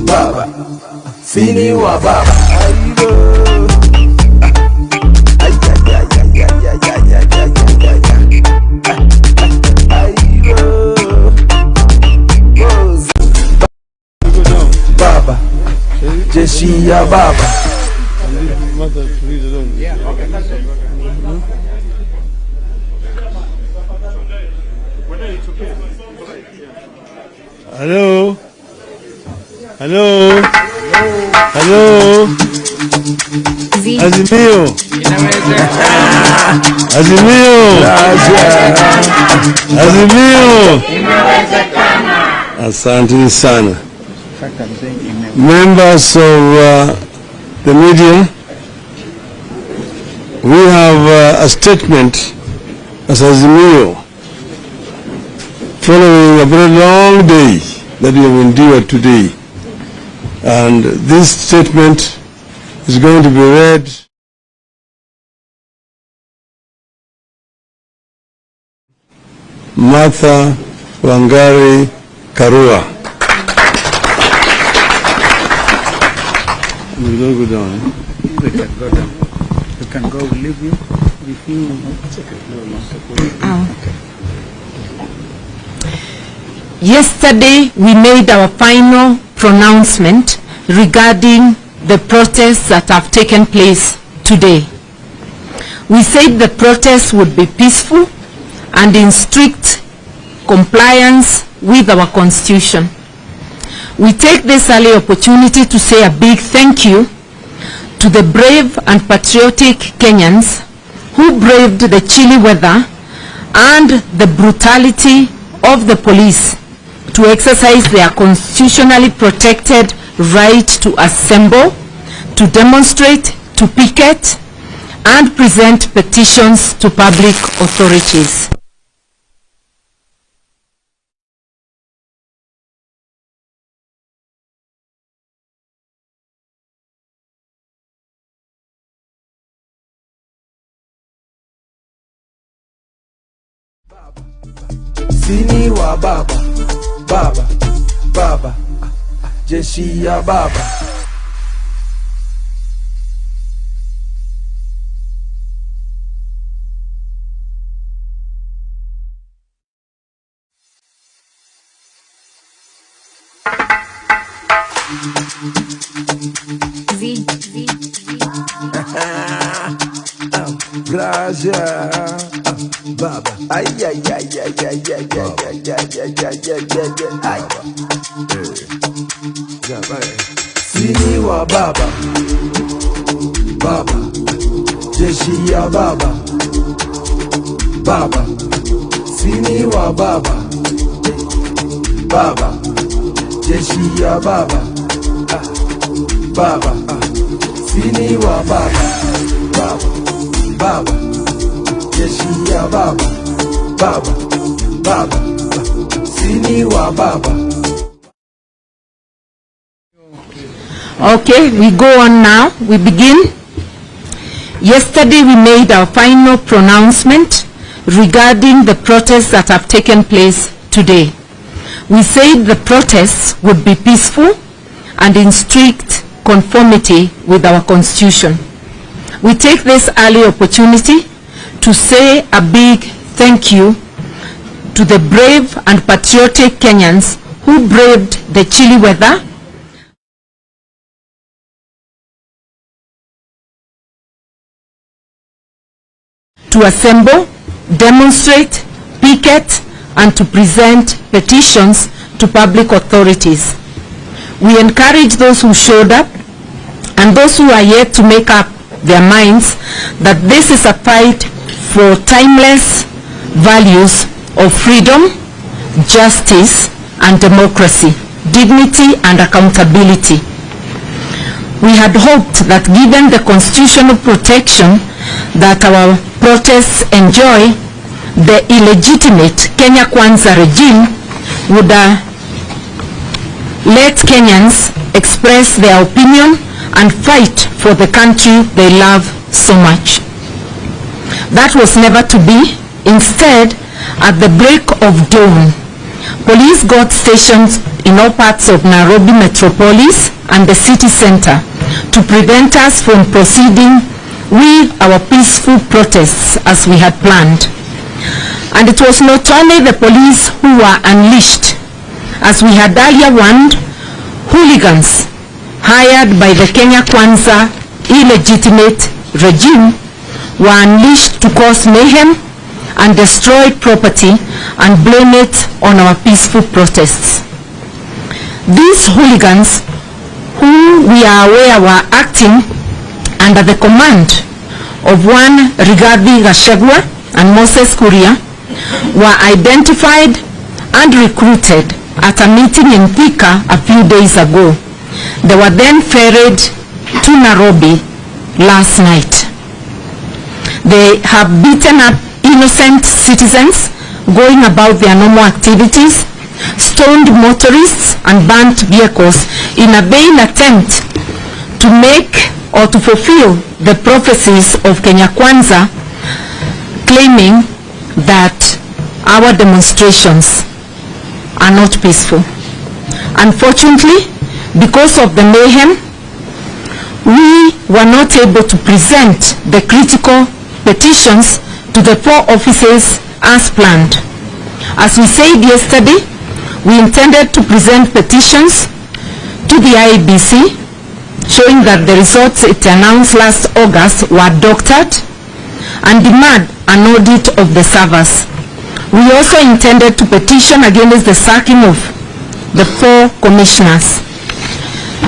baba, sini wa baba. Baba, jeshi ya baba. Hello? Hello? Hello? Azimio? Azimio? Azimio? Asante sana. Members of the media, we have a statement as Azimio following a very long day that we have endured today. And this statement is going to be read. Martha Wangari Karua. We don't go down. Eh? We can go down. We can go leave you. If you okay. Yesterday, we made our final pronouncement regarding the protests that have taken place today. We said the protests would be peaceful and in strict compliance with our constitution. We take this early opportunity to say a big thank you to the brave and patriotic Kenyans who braved the chilly weather and the brutality of the police to exercise their constitutionally protected right to assemble, to demonstrate, to picket, and present petitions to public authorities. Sini wa baba, baba, baba, jeshi ya baba. Braja, baba, ay ay ay ay ay ay ay ay. Sini wa baba, baba, jeshi ya baba, baba, sini wa baba, baba, jeshi ya baba, baba, sini wa baba, baba, baba, jeshi ya baba, baba, baba, sini wa baba. Okay, we go on now. We begin. Yesterday we made our final pronouncement regarding the protests that have taken place today. We said the protests would be peaceful and in strict conformity with our constitution. We take this early opportunity to say a big thank you to the brave and patriotic Kenyans who braved the chilly weather to assemble, demonstrate, picket, and to present petitions to public authorities. We encourage those who showed up and those who are yet to make up their minds that this is a fight for timeless values of freedom, justice, and democracy, dignity, and accountability. We had hoped that given the constitutional protection that our protests enjoy, the illegitimate Kenya Kwanza regime would let Kenyans express their opinion and fight for the country they love so much. That was never to be. Instead, at the break of dawn, police got stationed in all parts of Nairobi metropolis and the city center to prevent us from proceeding with our peaceful protests as we had planned. And it was not only the police who were unleashed. As we had earlier warned, hooligans hired by the Kenya Kwanza illegitimate regime were unleashed to cause mayhem and destroy property and blame it on our peaceful protests. These hooligans, who we are aware were acting under the command of one Rigathi Gachagua and Moses Kuria, were identified and recruited at a meeting in Thika a few days ago. They were then ferried to Nairobi last night. They have beaten up innocent citizens going about their normal activities, stoned motorists and burnt vehicles in a vain attempt to make or to fulfill the prophecies of Kenya Kwanza, claiming that our demonstrations are not peaceful. Unfortunately, because of the mayhem, we were not able to present the critical petitions to the 4 offices as planned. As we said yesterday, we intended to present petitions to the IEBC showing that the results it announced last August were doctored and demand an audit of the servers. We also intended to petition against the sacking of the 4 commissioners.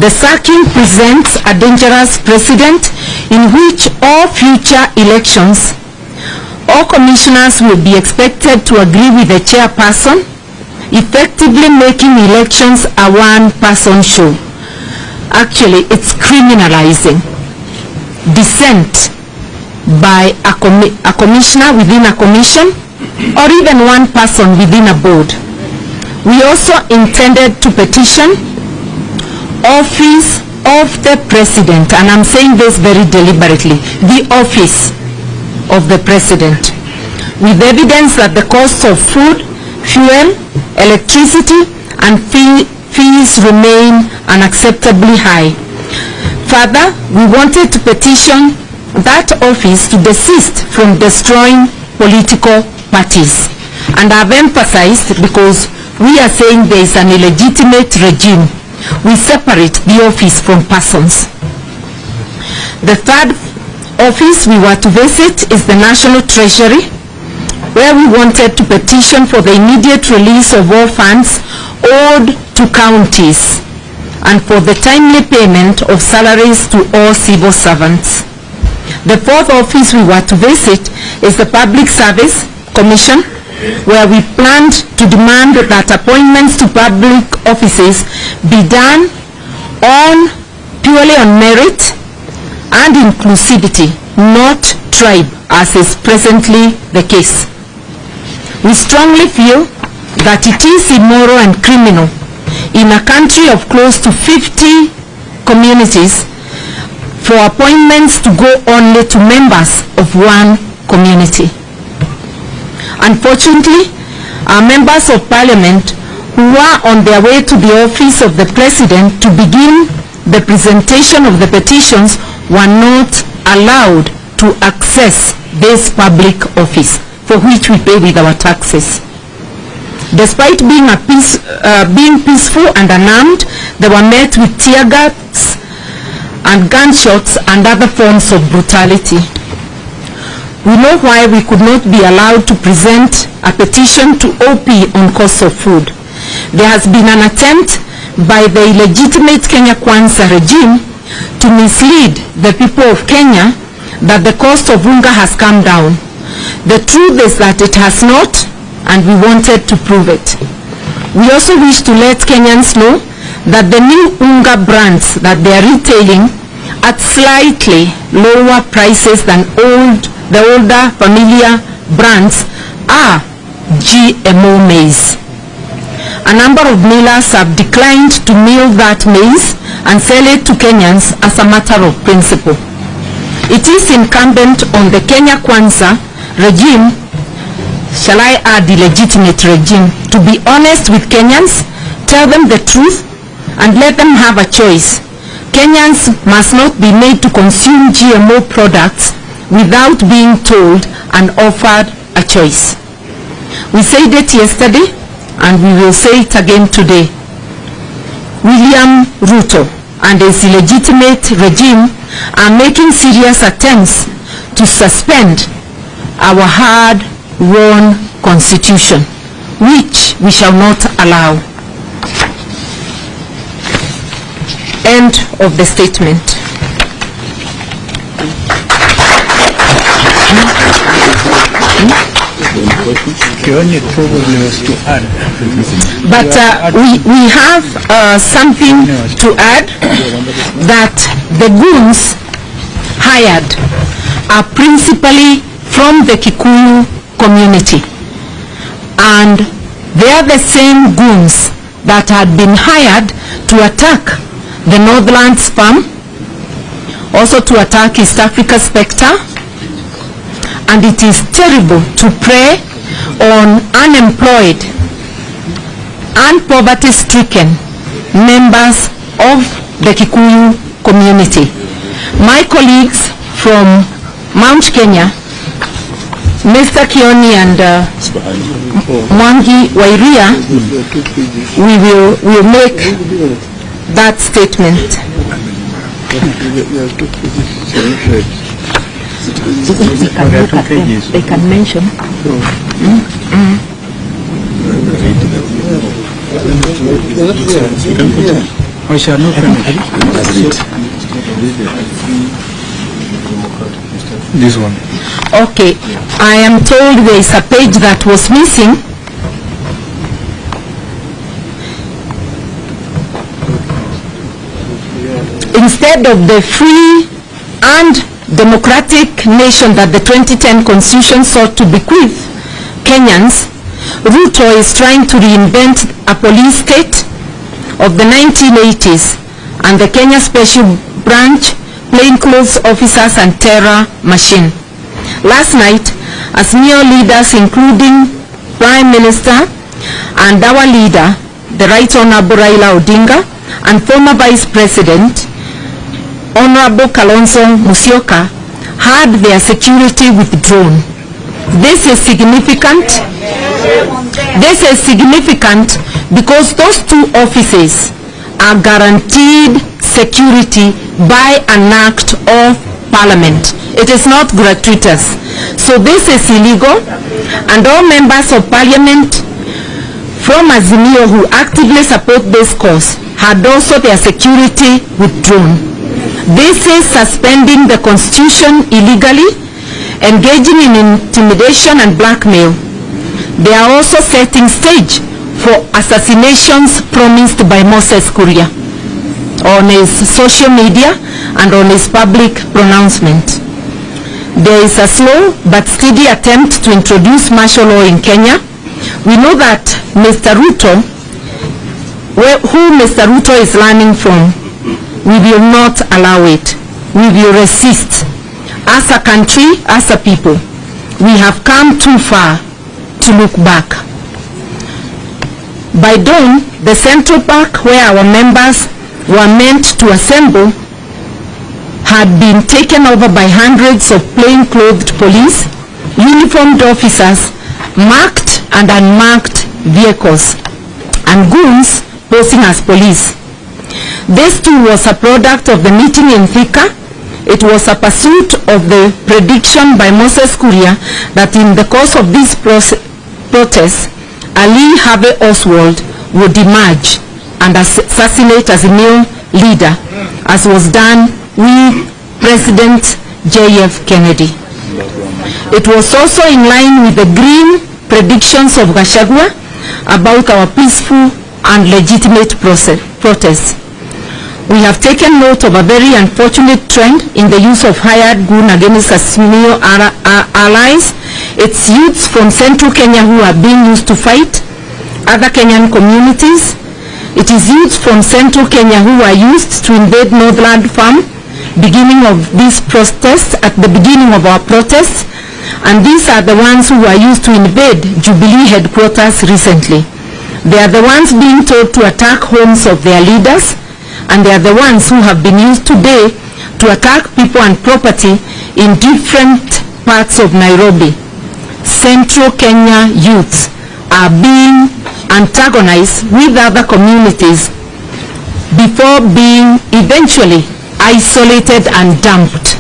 The sacking presents a dangerous precedent in which all future elections, all commissioners will be expected to agree with the chairperson, effectively making elections a one-person show. Actually, it's criminalizing dissent by a commissioner within a commission or even one person within a board. We also intended to petition office of the president, and I'm saying this very deliberately, the office of the president, with evidence that the cost of food, fuel, electricity, and fees remain unacceptably high. Further, we wanted to petition that office to desist from destroying political parties. And I've emphasized, because we are saying there is an illegitimate regime, we separate the office from persons. The third office we were to visit is the National Treasury, where we wanted to petition for the immediate release of all funds owed to counties and for the timely payment of salaries to all civil servants. The 4th office we were to visit is the Public Service Commission, where we planned to demand that appointments to public offices be done purely on merit and inclusivity, not tribe, as is presently the case. We strongly feel that it is immoral and criminal in a country of close to 50 communities for appointments to go only to members of one community. Unfortunately, our members of parliament who were on their way to the office of the president to begin the presentation of the petitions were not allowed to access this public office, for which we pay with our taxes. Despite being peaceful and unarmed, they were met with tear gas and gunshots and other forms of brutality. We know why we could not be allowed to present a petition to OP on cost of food. There has been an attempt by the illegitimate Kenya Kwanza regime to mislead the people of Kenya that the cost of unga has come down. The truth is that it has not, and we wanted to prove it. We also wish to let Kenyans know that the new unga brands that they are retailing at slightly lower prices than the older familiar brands are GMO maize. A number of millers have declined to mill that maize and sell it to Kenyans as a matter of principle. It is incumbent on the Kenya Kwanza regime, shall I add illegitimate regime, to be honest with Kenyans, tell them the truth and let them have a choice. Kenyans must not be made to consume GMO products without being told and offered a choice. We said it yesterday and we will say it again today. William Ruto and his illegitimate regime are making serious attempts to suspend our hard-won constitution, which we shall not allow. End of the statement. Kioni probably was to add. But we have something to add, that the goons hired are principally from the Kikuyu community, and they are the same goons that had been hired to attack the Northlands farm, also to attack East Africa Spectre, and it is terrible to prey on unemployed and poverty-stricken members of the Kikuyu community. My colleagues from Mount Kenya, Mr. Kioni and Mwangi Wairia, we will make that statement. They can mention. We shall not this one. Okay, I am told there is a page that was missing. Instead of the free and democratic nation that the 2010 Constitution sought to bequeath Kenyans, Ruto is trying to reinvent a police state of the 1980s and the Kenya Special Branch, plainclothes officers and terror machine. Last night, as neo leaders including Prime Minister and our leader, the Right Honorable Raila Odinga, and former Vice President Honorable Kalonzo Musyoka had their security withdrawn. This is significant. This is significant because those two offices are guaranteed security by an act of Parliament. It is not gratuitous. So this is illegal, and all members of Parliament from Azimio who actively support this cause had also their security withdrawn. This is suspending the Constitution illegally, engaging in intimidation and blackmail. They are also setting stage for assassinations promised by Moses Kuria on his social media and on his public pronouncement. There is a slow but steady attempt to introduce martial law in Kenya. We know that Mr. Ruto, who Mr. Ruto is learning from, we will not allow it. We will resist. As a country, as a people, we have come too far to look back. By dawn, the Central Park where our members were meant to assemble had been taken over by hundreds of plain-clothed police, uniformed officers, marked and unmarked vehicles, and goons posing as police. This too was a product of the meeting in Thika. It was a pursuit of the prediction by Moses Kuria that in the course of these protests, Ali Harvey Oswald would emerge and assassinate as a new leader, as was done with President J.F. Kennedy. It was also in line with the green predictions of Gachagua about our peaceful and legitimate protests. We have taken note of a very unfortunate trend in the use of hired goon against Azimio allies. It's youths from central Kenya who are being used to fight other Kenyan communities. It is youths from central Kenya who are used to invade Northland Farm, beginning of this protest, at the beginning of our protests, and these are the ones who are used to invade Jubilee headquarters recently. They are the ones being told to attack homes of their leaders, and they are the ones who have been used today to attack people and property in different parts of Nairobi. Central Kenya youths are being antagonized with other communities before being eventually isolated and dumped.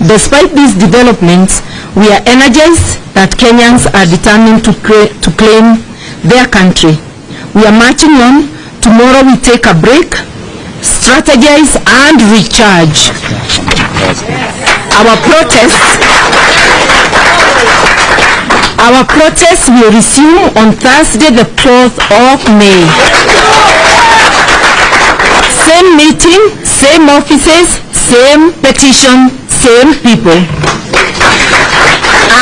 Despite these developments, we are energized that Kenyans are determined to claim their country. We are marching on. Tomorrow we take a break, strategize and recharge. Our protests will resume on Thursday, the 12th of May. Same meeting, same offices, same petition, same people.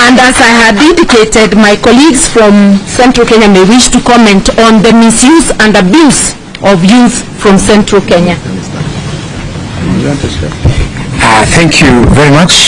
And as I had indicated, my colleagues from Central Kenya may wish to comment on the misuse and abuse of youth from Central Kenya. Thank you very much.